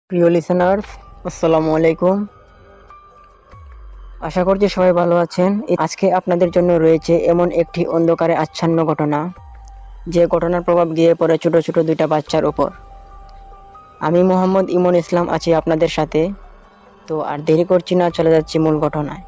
প্রিয় লিসেনার্স, আসসালামু আলাইকুম। আশা করছি সবাই ভালো আছেন। আজকে আপনাদের জন্য রয়েছে এমন একটি অন্ধকারে আচ্ছন্ন ঘটনা, যে ঘটনার প্রভাব গিয়ে পড়ে ছোট ছোট দুইটা বাচ্চার উপর। আমি মোহাম্মদ ইমন ইসলাম আছি আপনাদের সাথে। তো আর দেরি করছি না, চলে যাচ্ছি মূল ঘটনায়।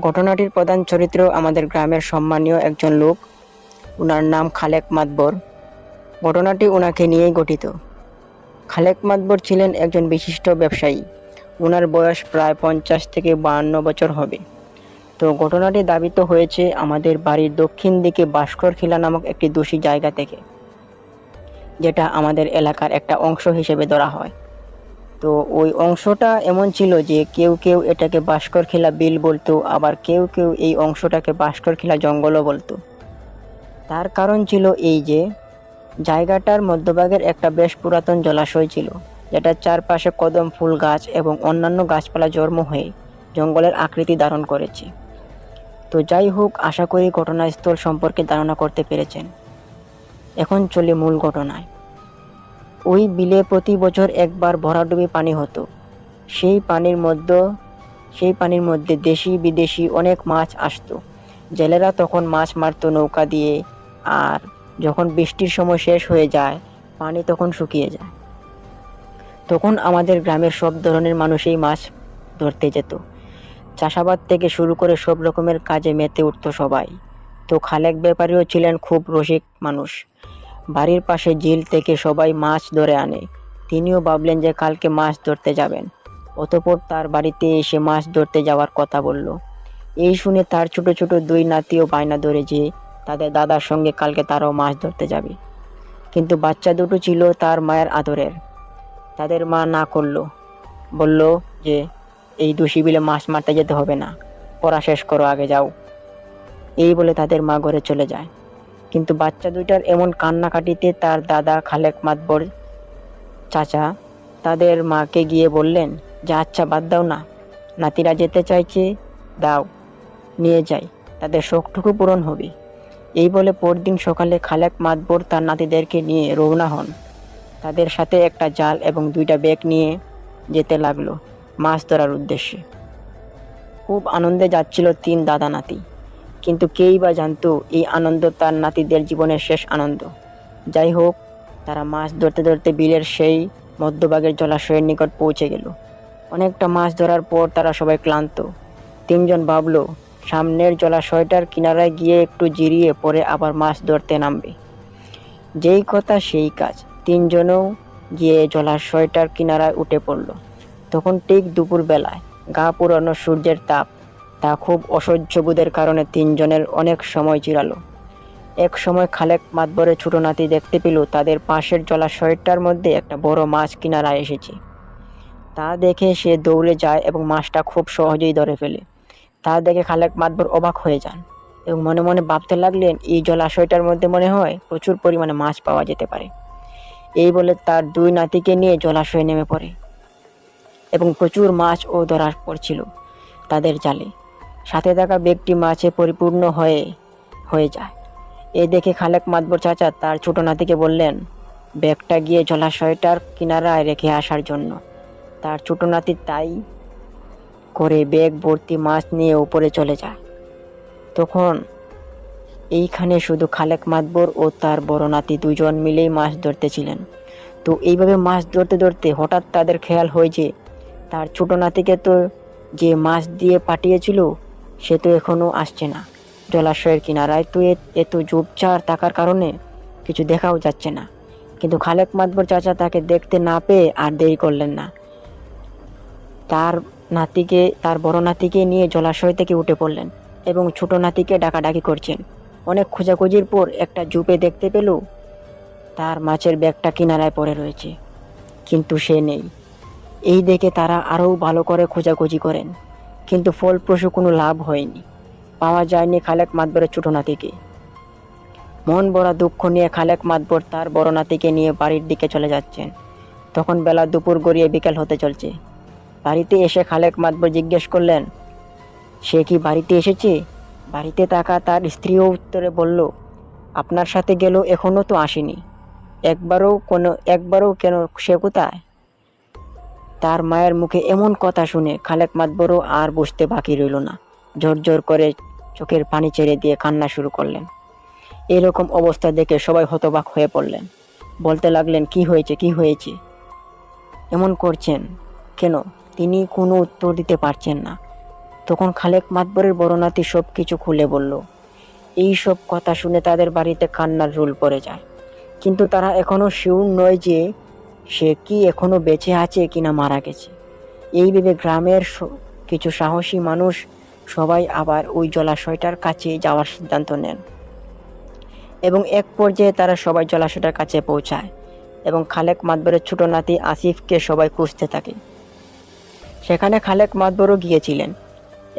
ঘটনাটির প্রধান চরিত্র আমাদের গ্রামের সম্মানীয় একজন লোক। ওনার নাম খালেক মাতবর। ঘটনাটি ওনাকে নিয়েই গঠিত। খালেক মাতবর ছিলেন একজন বিশিষ্ট ব্যবসায়ী। ওনার বয়স প্রায় 50 থেকে 52 বছর হবে। তো ঘটনাটি ধাবিত হয়েছে আমাদের বাড়ির দক্ষিণ দিকে ভাস্করখিলা নামক একটি দোষী জায়গা থেকে, যেটা আমাদের এলাকার একটা অংশ হিসেবে ধরা হয়। তো ওই অংশটা এমন ছিল যে কেউ কেউ এটাকে ভাস্করখিলা বিল বলতো, আবার কেউ কেউ এই অংশটাকে ভাস্করখিলা জঙ্গলও বলতো। তার কারণ ছিল এই যে জায়গাটার মধ্যভাগের একটা বেশ পুরাতন জলাশয় ছিল, যেটার চারপাশে কদম ফুল গাছ এবং অন্যান্য গাছপালা জন্ম হয়ে জঙ্গলের আকৃতি ধারণ করেছে। তো যাই হোক, আশা করি ঘটনাস্থল সম্পর্কে ধারণা করতে পেরেছেন। এখন চলে মূল ঘটনায়। ওই বিলে প্রতি বছর একবার ভরাডুবি পানি হতো। সেই পানির মধ্যে দেশি বিদেশি অনেক মাছ আসতো। জেলেরা তখন মাছ মারতো নৌকা দিয়ে, আর যখন বৃষ্টির সময় শেষ হয়ে যায়, পানি তখন শুকিয়ে যায়। তখন আমাদের গ্রামের সব ধরনের মানুষই মাছ ধরতে যেত। চাষাবাদ থেকে শুরু করে সব রকমের কাজে মেতে উঠত সবাই। তো খালেক ব্যাপারীও ছিলেন খুব রসিক মানুষ। বাড়ির পাশে ঝিল থেকে সবাই মাছ ধরে আনে। তিনিও ভাবলেন যে কালকে মাছ ধরতে যাবেন। অতঃপর তার বাড়িতে এসে মাছ ধরতে যাওয়ার কথা বলল। এই শুনে তার ছোট ছোট দুই নাতিও বায়না ধরে যে তাদের দাদার সঙ্গে কালকে তারাও মাছ ধরতে যাবে। কিন্তু বাচ্চা দুটো ছিল তার মায়ের আদরের। তাদের মা না করলো, বলল যে এই দোষী বিলে মাছ মারতে যেতে হবে না, পড়া শেষ করো, আগে যাও। এই বলে তাদের মা ঘরে চলে যায়। কিন্তু বাচ্চা দুইটার এমন কান্নাকাটিতে তার দাদা খালেক মাতবর চাচা তাদের মাকে গিয়ে বললেন যে আচ্ছা বাদ দাও না, নাতিরা যেতে চাইছে, দাও, নিয়ে যাই, তাদের শখটুকু পূরণ হবে। এই বলে পরদিন সকালে খালেক মাতবর তার নাতিদেরকে নিয়ে রওনা হন। তাদের সাথে একটা জাল এবং দুইটা ব্যাগ নিয়ে যেতে লাগলো মাছ ধরার উদ্দেশ্যে। খুব আনন্দে যাচ্ছিল তিন দাদা নাতি, কিন্তু কেই বা জানতো এই আনন্দ তার নাতিদের জীবনের শেষ আনন্দ। যাই হোক, তারা মাছ ধরতে ধরতে বিলের সেই মধ্যভাগের জলাশয়ের নিকট পৌঁছে গেল। অনেকটা মাছ ধরার পর তারা সবাই ক্লান্ত। তিনজন ভাবলো সামনের জলাশয়টার কিনারায় গিয়ে একটু জিরিয়ে পরে আবার মাছ ধরতে নামবে। যেই কথা সেই কাজ, তিনজনও গিয়ে জলাশয়টার কিনারায় উঠে পড়ল। তখন ঠিক দুপুর বেলায় গা পুরানো সূর্যের তাপ, তা খুব অসহ্য বোধের কারণে তিনজনের অনেক সময় চিরালো। এক সময় খালেক মাতবরের ছোট নাতি দেখতে পেল তাদের পাশের জলাশয়টার মধ্যে একটা বড় মাছ কিনারায় এসেছে। তা দেখে সে দৌড়ে যায় এবং মাছটা খুব সহজেই ধরে ফেলে। তা দেখে খালেক মাতবর অবাক হয়ে যান এবং মনে মনে ভাবতে লাগলেন এই জলাশয়টার মধ্যে মনে হয় প্রচুর পরিমাণে মাছ পাওয়া যেতে পারে। এই বলে তার দুই নাতিকে নিয়ে জলাশয়ে নেমে পড়ে এবং প্রচুর মাছও ধরা পড়ছিল তাদের জালে। সাথে থাকা ব্যাগটি মাছে পরিপূর্ণ হয়ে যায়। এ দেখে খালেক মাতবর চাচা তার ছোট নাতিকে বললেন ব্যাগটা গিয়ে জলাশয়টার কিনারায় রেখে আসার জন্য। তার ছোট নাতি তাই করে ব্যাগ ভর্তি মাছ নিয়ে উপরে চলে যায়। তখন এইখানে শুধু খালেক মাতবর ও তার বড় নাতি দুজন মিলেই মাছ ধরতেছিলেন। তো এইভাবে মাছ ধরতে ধরতে হঠাৎ তাদের খেয়াল হয় যে তার ছোট নাতিকে তো যে মাছ দিয়ে পাঠিয়েছিল সে তো এখনো আসছে না। জলাশয়ের কিনারায় তো এত ঝোপঝাড় থাকার কারণে কিছু দেখাও যাচ্ছে না। কিন্তু খালেক মাতবর চাচা তাকে দেখতে না পেয়ে আর দেরি করলেন না। তার বড় নাতিকে নিয়ে জলাশয় থেকে উঠে পড়লেন এবং ছোট নাতিকে ডাকাডাকি করছেন। অনেক খোঁজাখুঁজির পর একটা ঝোপে দেখতে পেল তার মাছের ব্যাগটা কিনারায় পড়ে রয়েছে, কিন্তু সে নেই। এই দেখে তারা আরও ভালো করে খোঁজাখুঁজি করেন, কিন্তু ফলপ্রসূ কোনো লাভ হয়নি। পাওয়া যায়নি খালেক মাতবরের ছোট নাতিকে। মন ভরা দুঃখ নিয়ে খালেক মাতবর তার বড় নাতিকে নিয়ে বাড়ির দিকে চলে যাচ্ছেন। তখন বেলা দুপুর গড়িয়ে বিকেল হতে চলছে। বাড়িতে এসে খালেক মাতবর জিজ্ঞেস করলেন সে কি বাড়িতে এসেছে। বাড়িতে থাকা তার স্ত্রীও উত্তরে বলল আপনার সাথে গেল, এখনো তো আসেনি। একবারও কেন, সে কোথায়? তার মায়ের মুখে এমন কথা শুনে খালেক মাতবরও আর বুঝতে বাকি রইল না। জোর জোর করে চোখের পানি ছেড়ে দিয়ে কান্না শুরু করলেন। এরকম অবস্থা দেখে সবাই হতবাক হয়ে পড়লেন। বলতে লাগলেন, কি হয়েছে, কি হয়েছে, এমন করছেন কেন? তিনি কোনো উত্তর দিতে পারছেন না। তখন খালেক মাতবরের বড় নাতি সব কিছু খুলে বলল। এই সব কথা শুনে তাদের বাড়িতে কান্নার রোল পড়ে যায়। কিন্তু তারা এখনো শিওর নয় যে সে কি এখনো বেঁচে আছে কিনা মারা গেছে। এই ভেবে গ্রামের কিছু সাহসী মানুষ সবাই আবার ওই জলাশয়টার কাছে যাওয়ার সিদ্ধান্ত নেন এবং এক পর্যায়ে তারা সবাই জলাশয়টার কাছে পৌঁছায় এবং খালেক মাতবরের ছোট নাতি আসিফকে সবাই খুঁজতে থাকে। সেখানে খালেক মাতবরও গিয়েছিলেন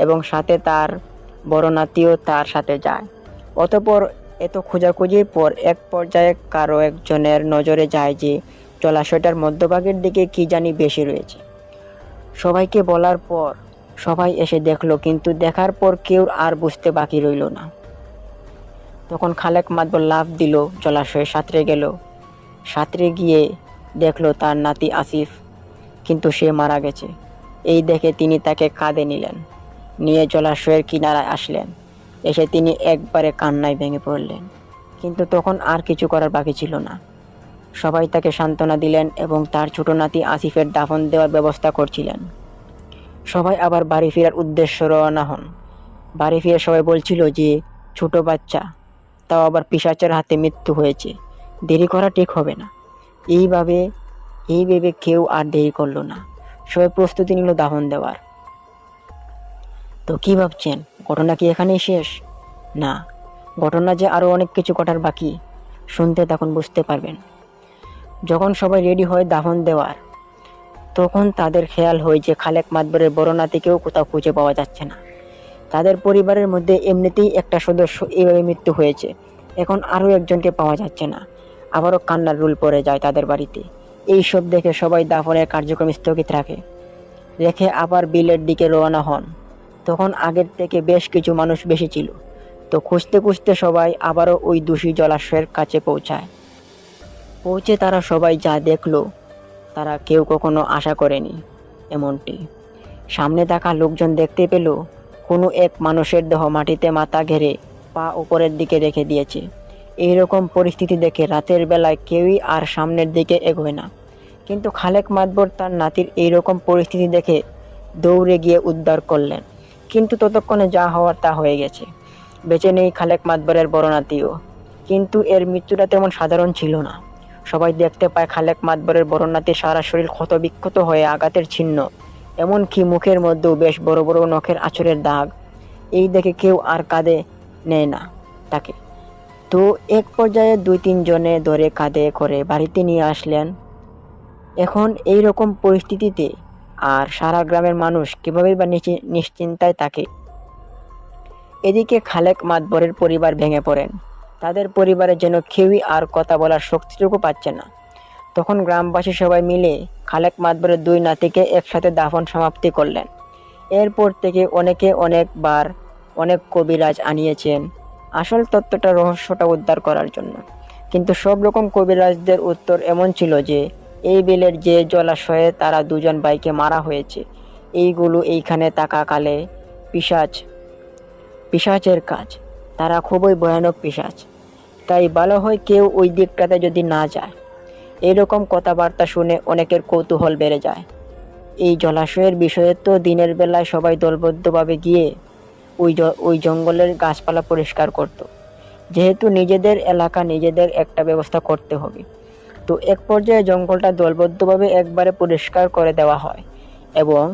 এবং সাথে তার বড় নাতিও তার সাথে যায়। অতঃপর এত খোঁজাখুঁজির পর এক পর্যায়ে কারো একজনের নজরে যায় যে জলাশয়টার মধ্যভাগের দিকে কি জানি বেশি রয়েছে। সবাইকে বলার পর সবাই এসে দেখলো, কিন্তু দেখার পর কেউ আর বুঝতে বাকি রইল না। তখন খালেক মাতবর লাফ দিল, জলাশয়ে সাঁতরে গেল। সাঁতরে গিয়ে দেখলো তার নাতি আসিফ, কিন্তু সে মারা গেছে। এই দেখে তিনি তাকে কাঁধে নিলেন, নিয়ে জলাশয়ের কিনারায় আসলেন। এসে তিনি একবারে কান্নায় ভেঙে পড়লেন। কিন্তু তখন আর কিছু করার বাকি ছিল না। সবাই তাকে সান্ত্বনা দিলেন এবং তার ছোট নাতি আসিফের দাফন দেওয়ার ব্যবস্থা করছিলেন। সবাই আবার বাড়ি ফেরার উদ্দেশ্যে রওনা হন। বাড়ি ফিরে সবাই বলছিল যে ছোট বাচ্চা, তাও আবার পিশাচের হাতে মৃত্যু হয়েছে, দেরি করা ঠিক হবে না। এই ভেবে কেউ আর দেরি করলো না। সবাই প্রস্তুতি নিল দাফন দেওয়ার। তো কি ভাবছেন, ঘটনা কি এখানেই শেষ? না, ঘটনা যে আরো অনেক কিছু ঘটার বাকি। শুনতে তখন বুঝতে পারবেন। যখন সবাই রেডি হয় দাফন দেওয়ার, তখন তাদের খেয়াল হয় যে খালেক মাতবরের বড় নাতিকেও কোথাও খুঁজে পাওয়া যাচ্ছে না। তাদের পরিবারের মধ্যে এমনিতেই একটা সদস্য এইভাবে মৃত্যু হয়েছে, এখন আরও একজনকে পাওয়া যাচ্ছে না। আবারও কান্নার রোল পড়ে যায় তাদের বাড়িতে। এই সব দেখে সবাই দাফনের কার্যক্রম স্থগিত রেখে আবার বিলের দিকে রওনা হন। তখন আগের থেকে বেশ কিছু মানুষ বেশি ছিল। তো খুঁজতে খুঁজতে সবাই আবারও ওই দূষী জলাশয়ের কাছে পৌঁছে তারা সবাই যা দেখলো তারা কেউ কখনো আশা করেনি এমনটি। সামনে থাকা লোকজন দেখতে পেল কোনো এক মানুষের দেহ মাটিতে মাথা ঘেরে পা উপরের দিকে রেখে দিয়েছে। এইরকম পরিস্থিতি দেখে রাতের বেলায় কেউই আর সামনের দিকে এগোয় না। কিন্তু খালেক মাতবর তার নাতির এইরকম পরিস্থিতি দেখে দৌড়ে গিয়ে উদ্ধার করলেন। কিন্তু ততক্ষণে যা হওয়ার তা হয়ে গেছে। বেঁচে নেই খালেক মাতবরের বড় নাতিও। কিন্তু এর মৃত্যুটা তেমন সাধারণ ছিল না। সবাই দেখতে পায় খালেক মাতবরের বড় নাতির সারা শরীর ক্ষতবিক্ষত হয়ে আঘাতের চিহ্ন, এমনকি মুখের মধ্যেও বেশ বড় বড় নখের আঁচড়ের দাগ। এই দেখে কেউ আর কাঁধে নেয় না তাকে। তো এক পর্যায়ে 2-3 জনে ধরে কাঁধে করে বাড়িতে নিয়ে আসলেন। এখন এই রকম পরিস্থিতিতে আর সারা গ্রামের মানুষ কিভাবে বা নিশ্চিন্তায় থাকে। এদিকে খালেক মাতবরের পরিবার ভেঙে পড়েন। তাদের পরিবারের যেন কেউই আর কথা বলার শক্তিটুকু পাচ্ছে না। তখন গ্রামবাসী সবাই মিলে খালেক মাতবরের 2 নাতিকে একসাথে দাফন সমাপ্তি করলেন। এরপর থেকে অনেকে অনেকবার অনেক কবিরাজ আনিয়েছেন আসল তত্ত্বটা, রহস্যটা উদ্ধার করার জন্য। কিন্তু সব রকম কবিরাজদের উত্তর এমন ছিল যে এই বিলের যে জলাশয়ে তারা 2 জন ভাইকে মারা হয়েছে, এইগুলো এইখানে থাকাকালে পিশাচের কাজ। তারা খুবই ভয়ানক পিশাচ। তাই ভালো হয় কেউ ওই দিকটাতে যদি না যায়। এইরকম কথাবার্তা শুনে অনেকের কৌতূহল বেড়ে যায়। এই জলাশয়ের বিষয়ে তো দিনের বেলায় সবাই দলবদ্ধভাবে গিয়ে ওই জঙ্গলের গাছপালা পরিষ্কার করত। যেহেতু নিজেদের এলাকা, নিজেদের একটা ব্যবস্থা করতে হবে। তো এক পর্যায়ে জঙ্গলটা দলবদ্ধভাবে একবারে পরিষ্কার করে দেওয়া হয় এবং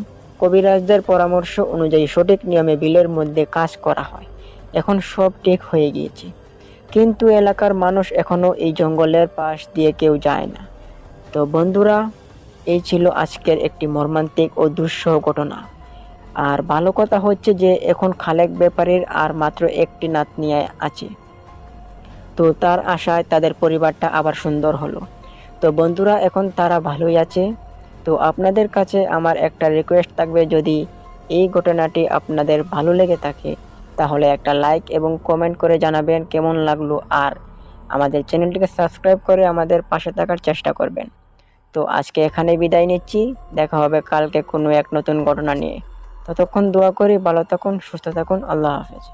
কবিরাজদের পরামর্শ অনুযায়ী সঠিক নিয়মে বিলের মধ্যে কাজ করা হয়। এখন সব ঠিক হয়ে গিয়েছে, কিন্তু এলাকার মানুষ এখনো এই জঙ্গলের পাশ দিয়ে কেউ যায় না। তো বন্ধুরা, এই ছিল আজকের একটি মর্মান্তিক ও দুঃসহ ঘটনা। আর ভালো কথা হচ্ছে যে এখন খালেক ব্যাপারীর আর মাত্র একটি নাতনি আছে। তো তার আশায় তাদের পরিবারটা আবার সুন্দর হলো। তো বন্ধুরা, এখন তারা ভালোই আছে। তো আপনাদের কাছে আমার একটা রিকোয়েস্ট থাকবে, যদি এই ঘটনাটি আপনাদের ভালো লেগে থাকে তাহলে একটা লাইক এবং কমেন্ট করে জানাবেন কেমন লাগলো। আর আমাদের চ্যানেলটিকে সাবস্ক্রাইব করে আমাদের পাশে থাকার চেষ্টা করবেন। তো আজকে এখানে বিদায় নিচ্ছি, দেখা হবে কালকে কোনো এক নতুন ঘটনা নিয়ে। ততক্ষণ দোয়া করি ভালো থাকুন, সুস্থ থাকুন, আল্লাহ হাফেজ।